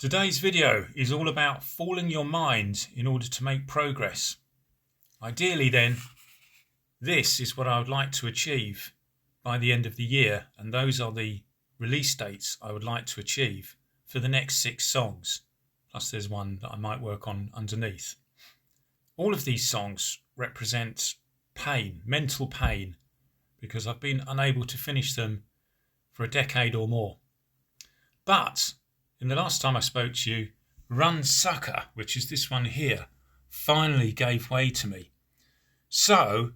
Today's video is all about fooling your mind in order to make progress. Ideally then, this is what I would like to achieve by the end of the year, and those are the release dates I would like to achieve for the next 6 songs, plus there's one that I might work on underneath. All of these songs represent pain, mental pain, because I've been unable to finish them for a decade or more. But in the last time I spoke to you, Run Sucker, which is this one here, finally gave way to me. So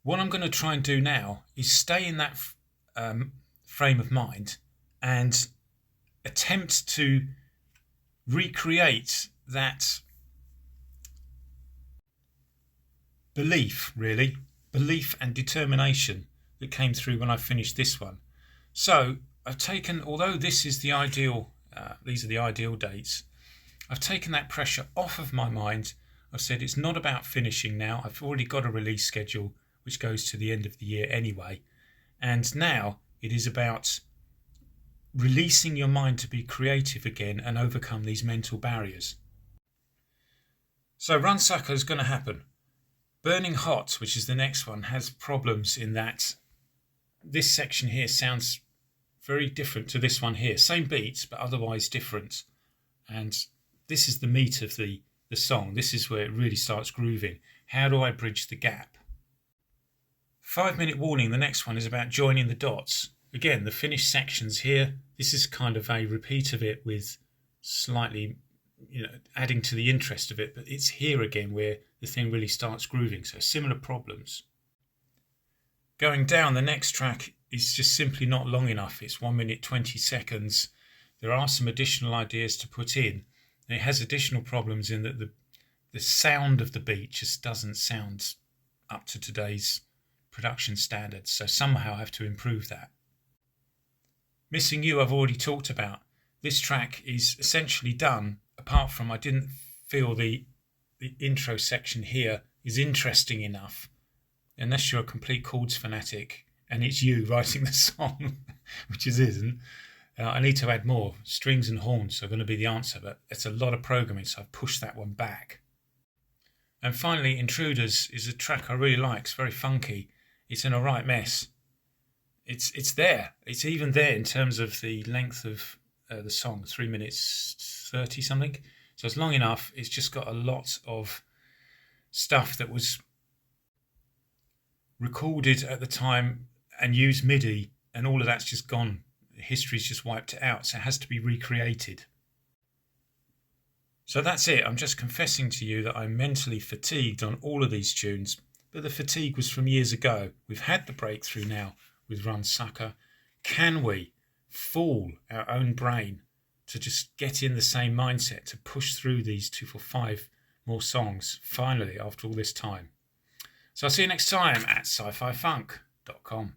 what I'm going to try and do now is stay in that frame of mind and attempt to recreate that belief and determination that came through when I finished this one. So I've taken, although this is the ideal, these are the ideal dates, I've taken that pressure off of my mind. I've said it's not about finishing now. I've already got a release schedule which goes to the end of the year anyway. And now it is about releasing your mind to be creative again and overcome these mental barriers. So Run Sucker is going to happen. Burning Hot, which is the next one, has problems in that this section here sounds very different to this one here. Same beats, but otherwise different. And this is the meat of the song. This is where it really starts grooving. How do I bridge the gap? 5-minute warning, the next one is about joining the dots. Again, the finished sections here. This is kind of a repeat of it with slightly, adding to the interest of it. But it's here again where the thing really starts grooving. So similar problems. Going down, the next track is just simply not long enough. It's 1 minute 20 seconds. There are some additional ideas to put in. And it has additional problems in that the sound of the beat just doesn't sound up to today's production standards. So somehow I have to improve that. Missing You I've already talked about. This track is essentially done, apart from I didn't feel the intro section here is interesting enough. Unless you're a complete chords fanatic and it's you writing the song, which it isn't. I need to add more. Strings and horns are going to be the answer, but it's a lot of programming, so I've pushed that one back. And finally, Intruders is a track I really like. It's very funky. It's an alright mess. It's there. It's even there in terms of the length of the song, 3 minutes 30 something. So it's long enough. It's just got a lot of stuff that was recorded at the time and used MIDI, and all of that's just gone. History's just wiped it out, so it has to be recreated. So that's it. I'm just confessing to you that I'm mentally fatigued on all of these tunes, but the fatigue was from years ago. We've had the breakthrough now with Run Sucker. Can we fool our own brain to just get in the same mindset to push through these 2 for 5 more songs finally after all this time? So I'll see you next time at sci-fifunk.com.